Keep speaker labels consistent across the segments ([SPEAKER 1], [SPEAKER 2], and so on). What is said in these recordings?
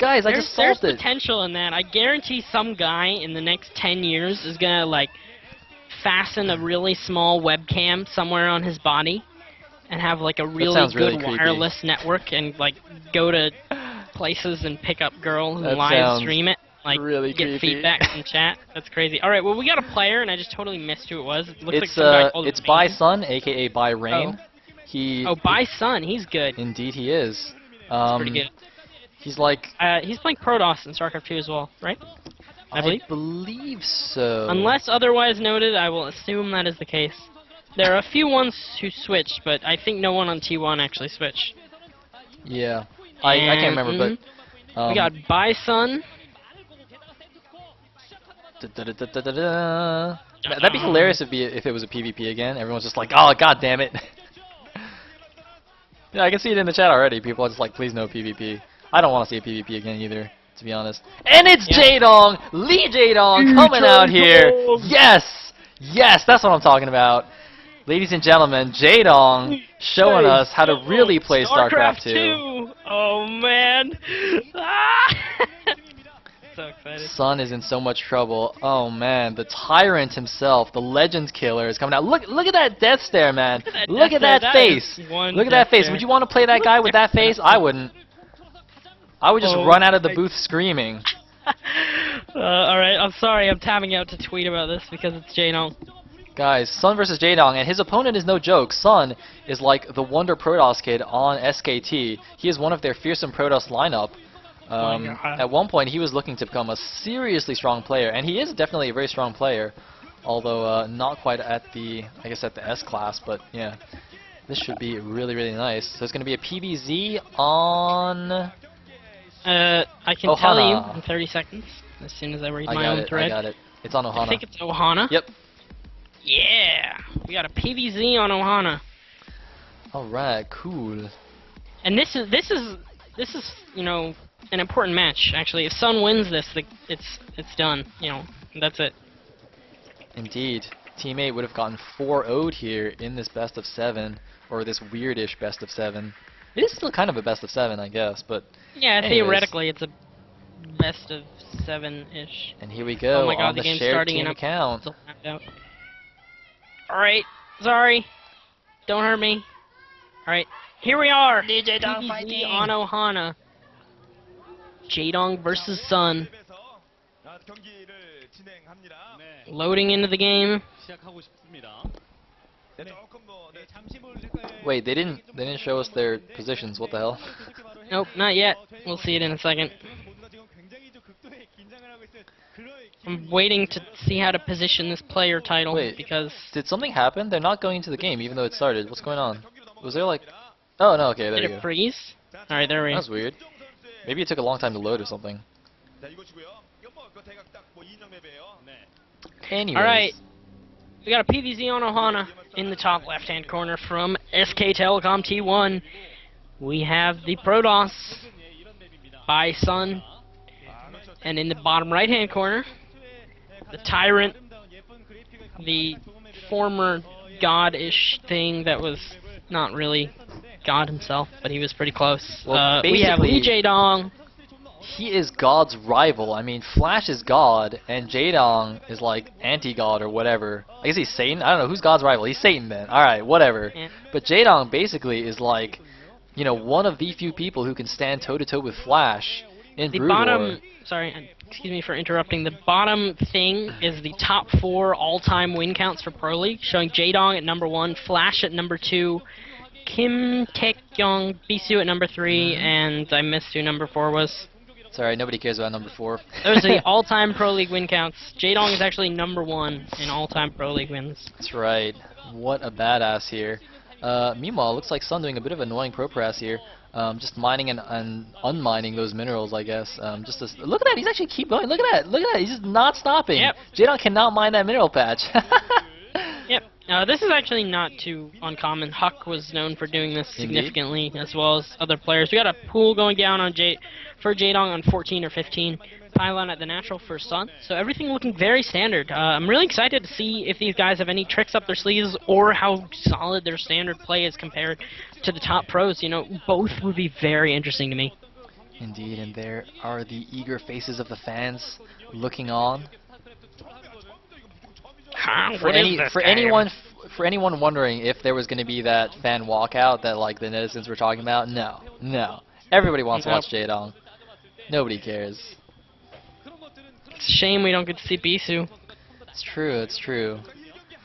[SPEAKER 1] Guys, I just solved
[SPEAKER 2] There's
[SPEAKER 1] it.
[SPEAKER 2] potential in that. I guarantee some guy in the next 10 years is gonna like fasten a really small webcam somewhere on his body and have like a really
[SPEAKER 1] sounds
[SPEAKER 2] good
[SPEAKER 1] really creepy.
[SPEAKER 2] wireless network and like go to places and pick up girls
[SPEAKER 1] That
[SPEAKER 2] and live
[SPEAKER 1] sounds
[SPEAKER 2] stream it. Like
[SPEAKER 1] really
[SPEAKER 2] get
[SPEAKER 1] creepy.
[SPEAKER 2] feedback from chat. That's crazy. All right, well we got a player and I just totally missed who it was. It looks like
[SPEAKER 1] It's
[SPEAKER 2] some guy called
[SPEAKER 1] it's By
[SPEAKER 2] Bain.
[SPEAKER 1] Sun, aka By Rain. He
[SPEAKER 2] Oh, By Sun, he's good.
[SPEAKER 1] indeed he is.
[SPEAKER 2] He's pretty good.
[SPEAKER 1] He's like
[SPEAKER 2] He's playing Protoss in StarCraft 2 as well, right? I believe.
[SPEAKER 1] so.
[SPEAKER 2] Unless otherwise noted, I will assume that is the case. There are a few ones who switched, but I think no one on T1 actually switched.
[SPEAKER 1] Yeah, I can't remember, but
[SPEAKER 2] we got By Sun.
[SPEAKER 1] That'd be hilarious if it was a PvP again. Everyone's just like, oh god damn it. Yeah, I can see it in the chat already. People are just like, please no PvP. I don't want to see a PvP again either, to be honest. And it's Jaedong! Lee Jaedong coming out here! Yes! Yes, that's what I'm talking about. Ladies and gentlemen, Jaedong showing us how to really play StarCraft 2.
[SPEAKER 2] Oh man! Ah! So excited.
[SPEAKER 1] Sun is in so much trouble. Oh man, the tyrant himself, the Legends killer, is coming out. Look at that death stare, man. Look at that face. Look at that face. Would you want to play that guy with that face? I wouldn't. I would just run out of the booth screaming.
[SPEAKER 2] Alright, I'm sorry, I'm tapping out to tweet about this because it's Jaedong.
[SPEAKER 1] Guys, Sun versus Jaedong, and his opponent is no joke. Sun is like the Wonder Protoss kid on SKT. He is one of their fearsome Protoss lineup. At one point, he was looking to become a seriously strong player, and he is definitely a very strong player, although not quite at the, I guess, at the S class. But yeah, this should be really, really nice. So it's going to be a PVZ on.
[SPEAKER 2] I can tell you in 30 seconds as soon as I read my own thread.
[SPEAKER 1] I got it. It's on Ohana.
[SPEAKER 2] I think it's Ohana.
[SPEAKER 1] Yep.
[SPEAKER 2] Yeah, we got a PVZ on Ohana.
[SPEAKER 1] All right, cool.
[SPEAKER 2] And this is you know, an important match actually. If Sun wins this, it's done. You know, that's it.
[SPEAKER 1] Indeed, Team 8 would have gotten 4-0'd here in this best of 7, or this weirdish best of 7. It is still kind of a best of 7, I guess, but
[SPEAKER 2] yeah,
[SPEAKER 1] anyways.
[SPEAKER 2] Theoretically it's a best of 7-ish.
[SPEAKER 1] And here we go.
[SPEAKER 2] Oh my god,
[SPEAKER 1] on
[SPEAKER 2] the
[SPEAKER 1] the
[SPEAKER 2] game's
[SPEAKER 1] shared
[SPEAKER 2] starting
[SPEAKER 1] team
[SPEAKER 2] and
[SPEAKER 1] account.
[SPEAKER 2] Alright, sorry. Don't hurt me. Alright, here we are.
[SPEAKER 1] Jaedong
[SPEAKER 2] PVZ on Ohana. Jaedong versus Sun. Loading into the game.
[SPEAKER 1] Wait, they didn't show us their positions. What the hell?
[SPEAKER 2] Nope, not yet. We'll see it in a second. I'm waiting to see how to position this player title.
[SPEAKER 1] Wait,
[SPEAKER 2] because
[SPEAKER 1] did something happen? They're not going into the game even though it started. What's going on? Was there like... Oh no, okay, there
[SPEAKER 2] did
[SPEAKER 1] you
[SPEAKER 2] it
[SPEAKER 1] go.
[SPEAKER 2] freeze? Alright, there we go.
[SPEAKER 1] That's weird. Maybe it took a long time to load or something. Anyways.
[SPEAKER 2] Alright. We got a PVZ on Ohana in the top left-hand corner from SK Telecom T1. We have the Protoss by Sun. And in the bottom right-hand corner, the Tyrant, the former god-ish thing that was not really God himself, but he was pretty close.
[SPEAKER 1] Well,
[SPEAKER 2] we have Lee Jaedong.
[SPEAKER 1] He is God's rival. I mean, Flash is God, and Jaedong is like anti-God or whatever. I guess he's Satan? I don't know. Who's God's rival? He's Satan then. Alright, whatever.
[SPEAKER 2] Yeah.
[SPEAKER 1] But Jaedong basically is like, you know, one of the few people who can stand toe-to-toe with Flash in
[SPEAKER 2] The
[SPEAKER 1] Brood
[SPEAKER 2] bottom,
[SPEAKER 1] War.
[SPEAKER 2] sorry, excuse me for interrupting. The bottom thing is the top 4 all-time win counts for Pro League, showing Jaedong at number 1, Flash at number 2, Kim Taekyong Bisu at number 3, and I missed who number 4 was.
[SPEAKER 1] It's alright, nobody cares about number 4.
[SPEAKER 2] Those are the all-time Pro League win counts. Jaedong is actually number 1 in all-time Pro League wins.
[SPEAKER 1] That's right. What a badass here. Meanwhile, it looks like Sun doing a bit of annoying pro-press here. Just mining and unmining those minerals, I guess. Look at that, he's actually keep going. Look at that, he's just not stopping.
[SPEAKER 2] Yep.
[SPEAKER 1] Jaedong cannot mine that mineral patch.
[SPEAKER 2] Yep. This is actually not too uncommon. Huck was known for doing this significantly, as well as other players. We got a pool going down on for Jaedong on 14 or 15. Pylon at the natural for Sun. So everything looking very standard. I'm really excited to see if these guys have any tricks up their sleeves or how solid their standard play is compared to the top pros. You know, both would be very interesting to me.
[SPEAKER 1] Indeed, and there are the eager faces of the fans looking on. For anyone wondering if there was going to be that fan walkout that like the netizens were talking about, no. Everybody wants to watch Jaedong. Nobody cares.
[SPEAKER 2] It's a shame we don't get to see Bisu.
[SPEAKER 1] It's true. It's true.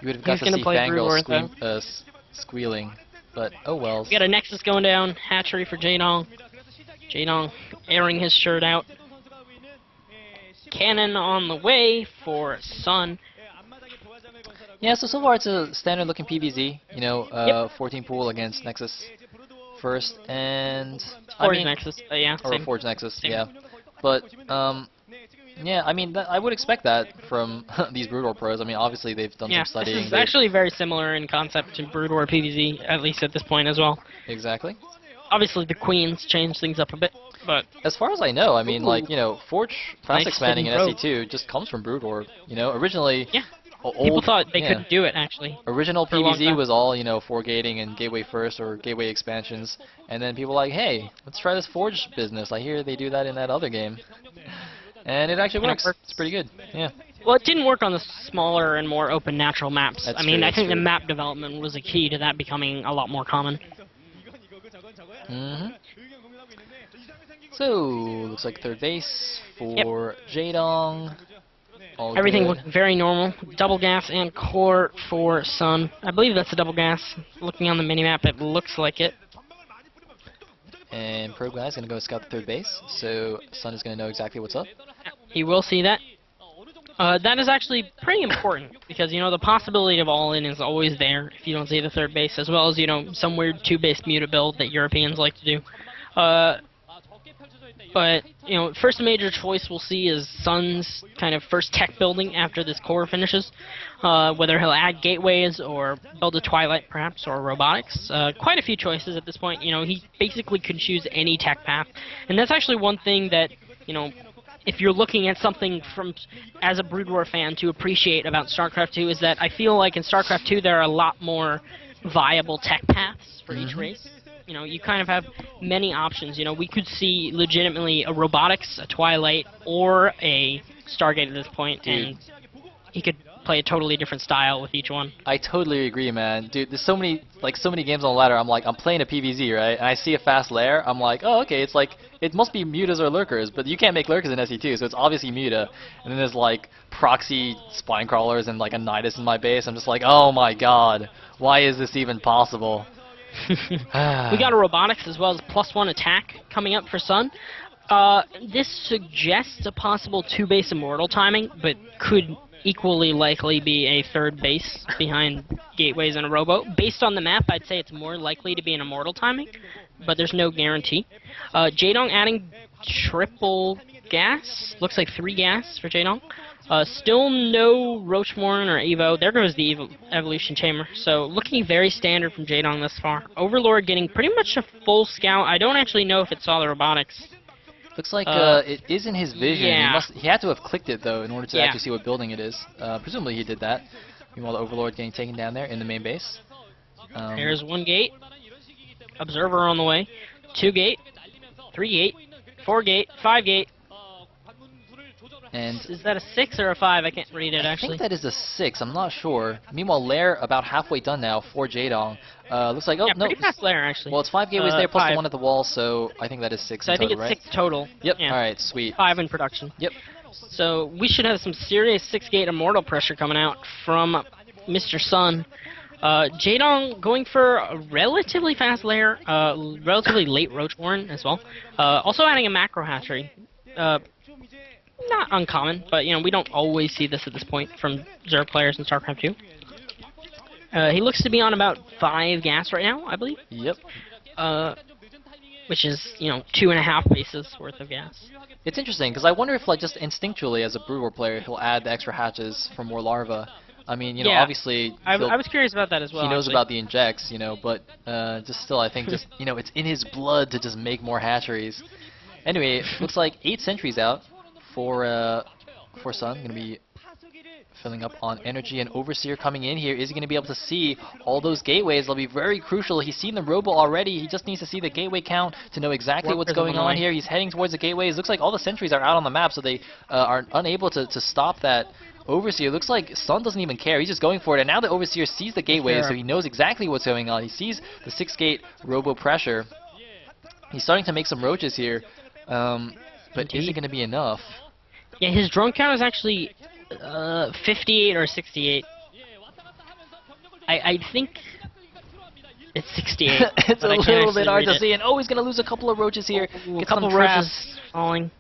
[SPEAKER 1] You would have got to see Fangirl squealing, but oh well.
[SPEAKER 2] We got a Nexus going down. Hatchery for Jaedong. Jaedong airing his shirt out. Cannon on the way for Sun.
[SPEAKER 1] Yeah, so far it's a standard looking PvZ, you know, 14 pool against Nexus first, and
[SPEAKER 2] Forge Nexus, yeah,
[SPEAKER 1] or
[SPEAKER 2] same.
[SPEAKER 1] Forge Nexus, same. Yeah, but yeah, I mean, I would expect that from these Brood War pros. I mean, obviously they've done some studying.
[SPEAKER 2] This is actually very similar in concept to Brood War PvZ, at least at this point as well.
[SPEAKER 1] Exactly.
[SPEAKER 2] Obviously the Queens changed things up a bit, but
[SPEAKER 1] as far as I know, I mean, like, you know, Forge fast expanding in SC2 just comes from Brood War. You know, originally.
[SPEAKER 2] Yeah. People thought they couldn't do it, actually.
[SPEAKER 1] Original PvZ was all, you know, 4 gating and gateway first or gateway expansions, and then people were like, hey, let's try this Forge business. I hear they do that in that other game. And it actually works. It's pretty good, yeah.
[SPEAKER 2] Well, it didn't work on the smaller and more open natural maps.
[SPEAKER 1] That's
[SPEAKER 2] I mean,
[SPEAKER 1] true,
[SPEAKER 2] I think the map development was a key to that becoming a lot more common.
[SPEAKER 1] So, looks like third base for Jaedong.
[SPEAKER 2] Everything looked very normal. Double gas and core for Sun. I believe that's a double gas. Looking on the minimap, it looks like it.
[SPEAKER 1] And Pro Guy's going to go scout the third base, so Sun is going to know exactly what's up.
[SPEAKER 2] He will see that. That is actually pretty important, because, you know, the possibility of all-in is always there if you don't see the third base, as well as, you know, some weird 2-base muta build that Europeans like to do. But, you know, first major choice we'll see is Sun's kind of first tech building after this core finishes. Whether he'll add gateways or build a Twilight, perhaps, or robotics. Quite a few choices at this point. You know, he basically could choose any tech path. And that's actually one thing that, you know, if you're looking at something from, as a Brood War fan, to appreciate about StarCraft 2 is that I feel like in StarCraft 2 there are a lot more viable tech paths for each race. You know, you kind of have many options. You know, we could see legitimately a robotics, a Twilight, or a Stargate at this point, and he could play a totally different style with each one.
[SPEAKER 1] I totally agree, man. Dude, there's so many games on the ladder. I'm like, I'm playing a PvZ, right? And I see a fast lair. I'm like, oh, okay, it's like, it must be mutas or lurkers, but you can't make lurkers in SE2, so it's obviously muta. And then there's like proxy spine crawlers and like a Nidus in my base. I'm just like, oh my god, why is this even possible?
[SPEAKER 2] We got a robotics as well as +1 attack coming up for Sun. This suggests a possible 2-base immortal timing, but could equally likely be a third base behind gateways and a robo. Based on the map, I'd say it's more likely to be an immortal timing, but there's no guarantee. Jaedong adding triple gas. Looks like 3 gas for Jaedong. Still no Roachmorn or Evo. There goes the Evolution Chamber. So looking very standard from Jaedong thus far. Overlord getting pretty much a full scout. I don't actually know if it saw the robotics.
[SPEAKER 1] Looks like it is in his vision.
[SPEAKER 2] Yeah.
[SPEAKER 1] He had to have clicked it though in order to actually see what building it is. Presumably he did that. Meanwhile, the Overlord getting taken down there in the main base.
[SPEAKER 2] There's 1 gate. Observer on the way. 2 gate. 3 gate. 4 gate. 5 gate.
[SPEAKER 1] And
[SPEAKER 2] is that a 6 or a 5? I can't read it, actually.
[SPEAKER 1] I think that is a 6. I'm not sure. Meanwhile, Lair about halfway done now for Jaedong. Looks like, oh,
[SPEAKER 2] yeah,
[SPEAKER 1] no.
[SPEAKER 2] pretty fast Lair, actually.
[SPEAKER 1] Well, it's 5 gateways there plus the 1 at the wall, so I think that is 6
[SPEAKER 2] so
[SPEAKER 1] in total,
[SPEAKER 2] I think it's 6 total.
[SPEAKER 1] Yep,
[SPEAKER 2] yeah.
[SPEAKER 1] alright, sweet.
[SPEAKER 2] 5 in production.
[SPEAKER 1] Yep.
[SPEAKER 2] So we should have some serious 6-gate immortal pressure coming out from Mr. Sun. Jaedong going for a relatively fast Lair, relatively late Roachborn as well. Also adding a macro hatchery. Not uncommon, but you know we don't always see this at this point from Zerg players in StarCraft 2. He looks to be on about 5 gas right now, I believe.
[SPEAKER 1] Yep.
[SPEAKER 2] Which is, you know, 2.5 bases worth of gas.
[SPEAKER 1] It's interesting because I wonder if, like, just instinctually as a Brood War player, he'll add the extra hatches for more larva. I mean, you know, obviously
[SPEAKER 2] I was curious about that as well.
[SPEAKER 1] He knows about the injects, you know, but just still, I think just you know, it's in his blood to just make more hatcheries. Anyway, looks like 8 sentries out for Sun. Gonna be filling up on energy, and Overseer coming in here. Is he going to be able to see all those gateways? They'll be very crucial. He's seen the Robo already. He just needs to see the gateway count to know exactly what's going on here. He's heading towards the gateways. Looks like all the sentries are out on the map, so they are unable to stop that Overseer. Looks like Sun doesn't even care. He's just going for it. And now the Overseer sees the gateway, so he knows exactly what's going on. He sees the 6-gate Robo pressure. He's starting to make some roaches here. But is it going to be enough?
[SPEAKER 2] Yeah, his drone count is actually 58 or 68. I think it's 68.
[SPEAKER 1] It's a little bit hard to see. And he's going to lose a couple of roaches here.
[SPEAKER 2] A couple of roaches falling.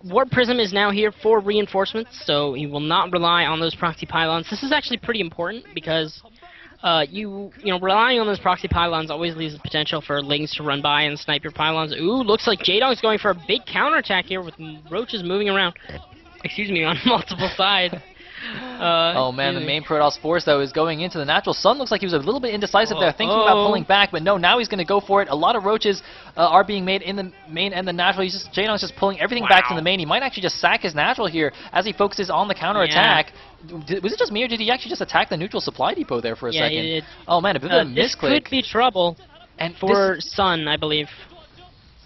[SPEAKER 2] Warp Prism is now here for reinforcements, so he will not rely on those proxy pylons. This is actually pretty important because you know, relying on those proxy pylons always leaves the potential for Lings to run by and snipe your pylons. Ooh, looks like Jaedong's going for a big counterattack here with roaches moving around. Excuse me, on multiple sides.
[SPEAKER 1] Oh man, the main Protoss force though is going into the natural. Sun looks like he was a little bit indecisive there, thinking about pulling back, but no, now he's going to go for it. A lot of roaches are being made in the main and the natural. Jaedong's just pulling everything back to the main. He might actually just sack his natural here as he focuses on the counterattack. Was it just me, or did he actually just attack the neutral supply depot there for a second?
[SPEAKER 2] He did.
[SPEAKER 1] Oh man, a bit of a misclick.
[SPEAKER 2] This could be trouble for Sun, I believe.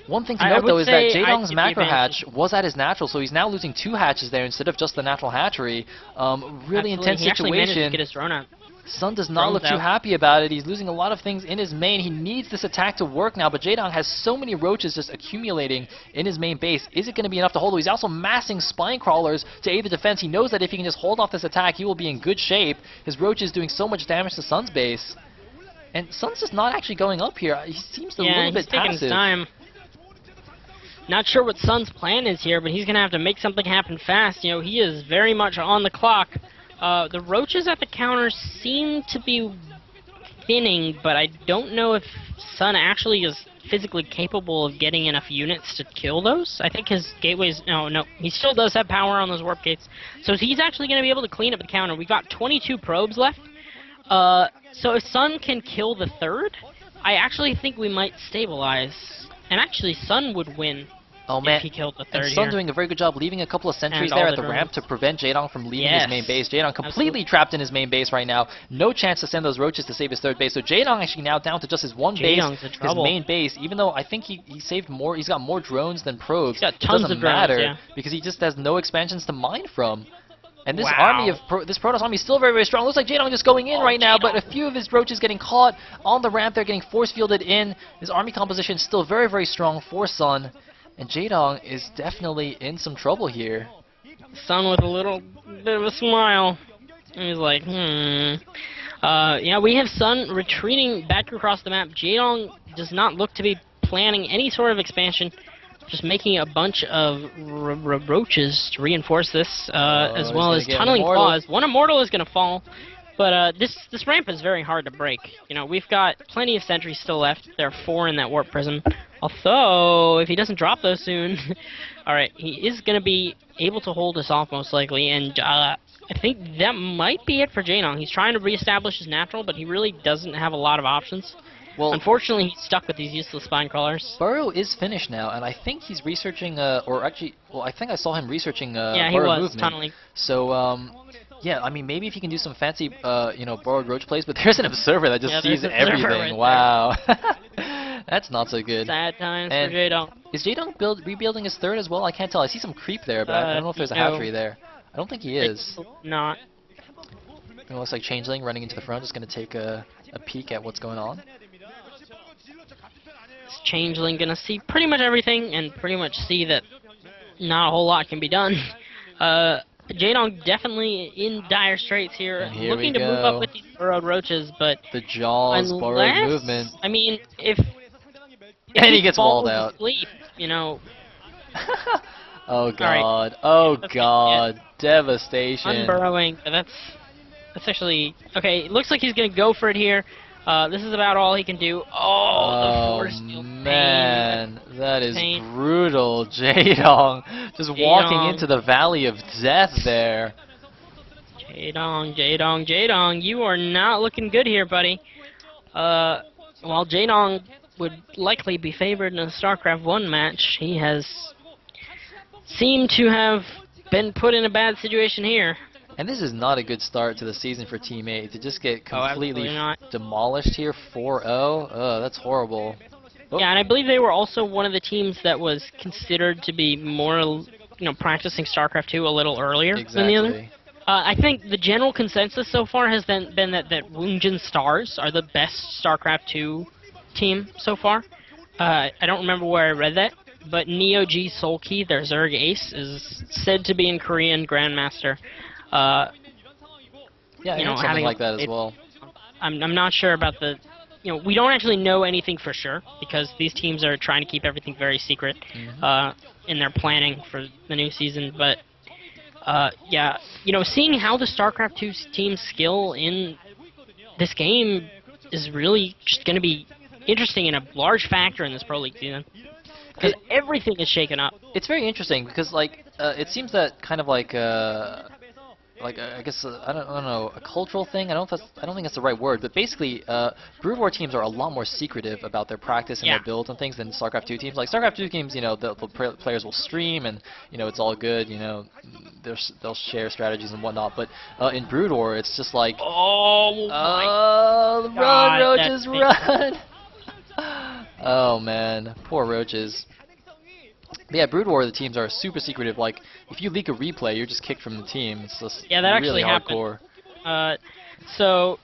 [SPEAKER 1] One thing to note, though, is that Jaedong's macro hatch was at his natural, so he's now losing 2 hatches there instead of just the natural hatchery. Really intense situation.
[SPEAKER 2] Get his drone out.
[SPEAKER 1] Sun does not look too happy about it. He's losing a lot of things in his main. He needs this attack to work now, but Jaedong has so many roaches just accumulating in his main base. Is it going to be enough to hold? He's also massing spine crawlers to aid the defense. He knows that if he can just hold off this attack, he will be in good shape. His roach is doing so much damage to Sun's base. And Sun's just not actually going up here. He seems a little bit
[SPEAKER 2] taking
[SPEAKER 1] passive.
[SPEAKER 2] His time. Not sure what Sun's plan is here, but he's going to have to make something happen fast. You know, he is very much on the clock. The roaches at the counter seem to be thinning, but I don't know if Sun actually is physically capable of getting enough units to kill those. I think his gateways... No, he still does have power on those warp gates. So he's actually going to be able to clean up the counter. We've got 22 probes left. So if Sun can kill the third, I actually think we might stabilize. And actually, Sun would win if he killed the third.
[SPEAKER 1] And Sun doing a very good job leaving a couple of sentries there at the ramp to prevent Jaedong from leaving his main base. Jaedong completely trapped in his main base right now. No chance to send those roaches to save his third base. So Jaedong actually now down to just his one base, his main base, even though I think he saved more. He's got more drones than probes.
[SPEAKER 2] He's got tons of drones,
[SPEAKER 1] because he just has no expansions to mine from. And this army of this Protoss army is still very, very strong. Looks like Jaedong just going in right now, but a few of his roaches getting caught on the ramp. They're getting force fielded in. His army composition is still very, very strong for Sun, and Jaedong is definitely in some trouble here.
[SPEAKER 2] Sun with a little bit of a smile. And he's like, yeah, we have Sun retreating back across the map. Jaedong does not look to be planning any sort of expansion. Just making a bunch of roaches to reinforce this, as well as tunneling claws. One immortal is going to fall, but this ramp is very hard to break. You know, we've got plenty of sentries still left. There are 4 in that warp prism. Although, if he doesn't drop those soon, all right, he is going to be able to hold us off most likely. And I think that might be it for Jaedong. He's trying to reestablish his natural, but he really doesn't have a lot of options. Well, unfortunately, he's stuck with these useless spine crawlers.
[SPEAKER 1] Burrow is finished now, and I think he's researching, or actually, well, I think I saw him researching
[SPEAKER 2] yeah, he
[SPEAKER 1] burrow
[SPEAKER 2] was
[SPEAKER 1] movement.
[SPEAKER 2] Tunneling.
[SPEAKER 1] So, yeah, I mean, maybe if he can do some fancy, you know, borrowed roach plays, but there's an observer that just sees everything. Wow. That's not so good.
[SPEAKER 2] Sad times for Jaedong.
[SPEAKER 1] Is Jaedong rebuilding his third as well? I can't tell. I see some creep there, but I don't know if there's a hatchery there. I don't think he is.
[SPEAKER 2] Not.
[SPEAKER 1] It looks like Changeling running into the front, just going to take a peek at what's going on.
[SPEAKER 2] Changeling gonna see pretty much everything and pretty much see that not a whole lot can be done. Jaedong definitely in dire straits here looking to move up with these burrowed roaches, but
[SPEAKER 1] the jaws borrowed movement.
[SPEAKER 2] I mean, if
[SPEAKER 1] and he gets walled out.
[SPEAKER 2] Asleep, you know.
[SPEAKER 1] Oh god! Right. Oh god! Devastation.
[SPEAKER 2] Unburrowing. That's actually okay. It looks like he's gonna go for it here. This is about all he can do. Oh, the force field.
[SPEAKER 1] Man, that is brutal. Jaedong just walking into the valley of death there.
[SPEAKER 2] Jaedong, you are not looking good here, buddy. While Jaedong would likely be favored in a StarCraft 1 match, he has seemed to have been put in a bad situation here.
[SPEAKER 1] And this is not a good start to the season for Team 8 to just get completely demolished here, 4-0. That's horrible. Oh.
[SPEAKER 2] Yeah, and I believe they were also one of the teams that was considered to be more, practicing StarCraft 2 a little earlier than the other. I think the general consensus so far has been that Woongjin Stars are the best StarCraft 2 team so far. I don't remember where I read that, but Neo G Solkey, their Zerg Ace, is said to be in Korean Grandmaster.
[SPEAKER 1] Yeah, something like that as well.
[SPEAKER 2] I'm not sure about the... we don't actually know anything for sure, because these teams are trying to keep everything very secret in their planning for the new season, but... yeah, seeing how the StarCraft 2 team's skill in this game is really just going to be interesting and a large factor in this Pro League season. Because everything is shaken up.
[SPEAKER 1] It's very interesting because, it seems that kind of I guess I don't know, a cultural thing. I don't think that's the right word, but basically, Brood War teams are a lot more secretive about their practice and their builds and things than StarCraft 2 teams. Like StarCraft 2 teams, the players will stream and it's all good. They'll share strategies and whatnot. But in Brood War, it's just like, run, roaches, run! Oh man, poor roaches. But yeah, Brood War, the teams are super secretive. Like, if you leak a replay, you're just kicked from the team. It's just
[SPEAKER 2] that
[SPEAKER 1] really
[SPEAKER 2] actually
[SPEAKER 1] hardcore.
[SPEAKER 2] Happened. So,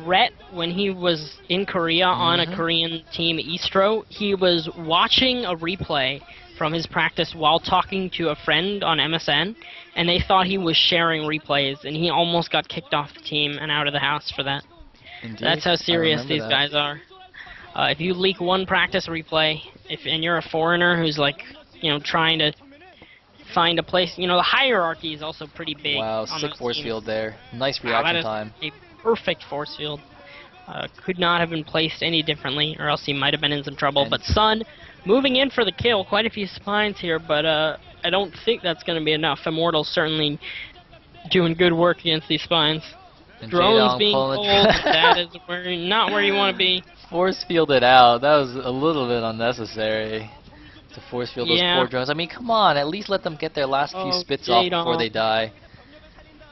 [SPEAKER 2] Rhett, when he was in Korea on a Korean team, Eastro, he was watching a replay from his practice while talking to a friend on MSN, and they thought he was sharing replays, and he almost got kicked off the team and out of the house for that.
[SPEAKER 1] Indeed.
[SPEAKER 2] That's how serious these guys are. If you leak one practice replay, and you're a foreigner who's trying to find a place, the hierarchy is also pretty big.
[SPEAKER 1] Wow, sick force field there. Nice reaction time.
[SPEAKER 2] A perfect force field. Could not have been placed any differently, or else he might have been in some trouble. But Sun, moving in for the kill. Quite a few spines here, but I don't think that's going to be enough. Immortal's certainly doing good work against these spines.
[SPEAKER 1] And
[SPEAKER 2] Drones being pulled, that is not where you want to be.
[SPEAKER 1] Force fielded out. That was a little bit unnecessary to force field those poor drones. I mean, come on, at least let them get their last few spits off before they die.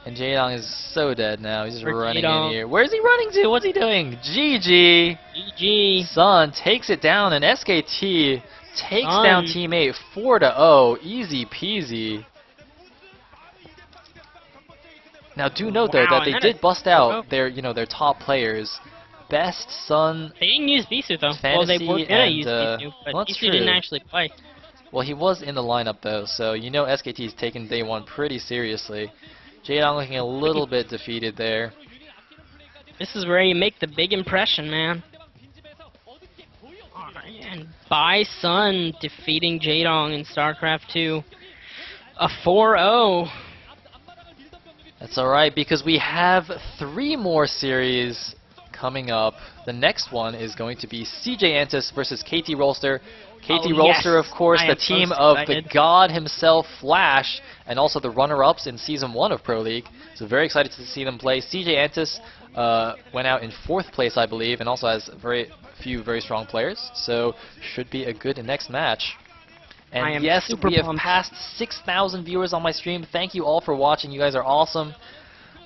[SPEAKER 1] And Jaedong is so dead now. He's just running in here. Where's he running to? What's he doing? GG.
[SPEAKER 2] GG.
[SPEAKER 1] Sun takes it down, and SKT takes down Team 8 4-0. Easy peasy. Now, do note though that they did bust out their top players. Best, Sun.
[SPEAKER 2] They didn't use Bisu though.
[SPEAKER 1] Fantasy,
[SPEAKER 2] well, they were gonna use Bisu, but
[SPEAKER 1] well,
[SPEAKER 2] Bisu didn't actually play.
[SPEAKER 1] Well, he was in the lineup though, so SKT's taken day one pretty seriously. Jaedong looking a little bit defeated there.
[SPEAKER 2] This is where you make the big impression, man. And by Sun defeating Jaedong in StarCraft 2. A 4-0.
[SPEAKER 1] That's alright, because we have 3 more series coming up. The next one is going to be CJ Antis versus KT Rolster. KT Rolster, of course, the team of the god himself, Flash, and also the runner-ups in Season 1 of Pro League. So very excited to see them play. CJ Antis went out in 4th place, I believe, and also has very strong players. So should be a good next match. And yes, we have passed 6,000 viewers on my stream. Thank you all for watching. You guys are awesome.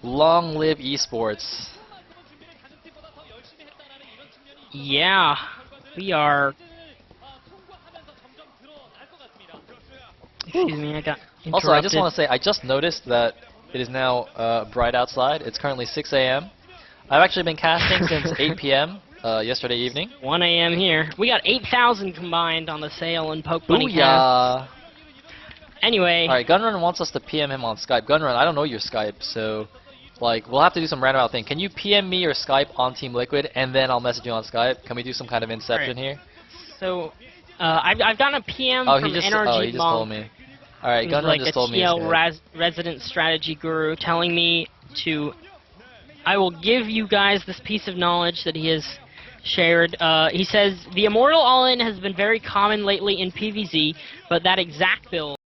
[SPEAKER 1] Long live esports.
[SPEAKER 2] Yeah, we are... Excuse me, I got interrupted.
[SPEAKER 1] Also, I just want to say, I just noticed that it is now bright outside. It's currently 6 a.m. I've actually been casting since 8 p.m. Yesterday evening.
[SPEAKER 2] 1 a.m. here. We got 8,000 combined on the Sayle and Poke Bunny cast. Anyway.
[SPEAKER 1] Alright, Gunrun wants us to PM him on Skype. Gunrun, I don't know your Skype, so... we'll have to do some roundabout thing. Can you PM me your Skype on Team Liquid, and then I'll message you on Skype? Can we do some kind of inception here?
[SPEAKER 2] So, I've gotten a PM from NRG
[SPEAKER 1] he just told me. Alright, Gunrun just told me.
[SPEAKER 2] He's like a TL resident strategy guru telling me to... I will give you guys this piece of knowledge that he has shared. He says, the Immortal All-In has been very common lately in PvZ, but that exact build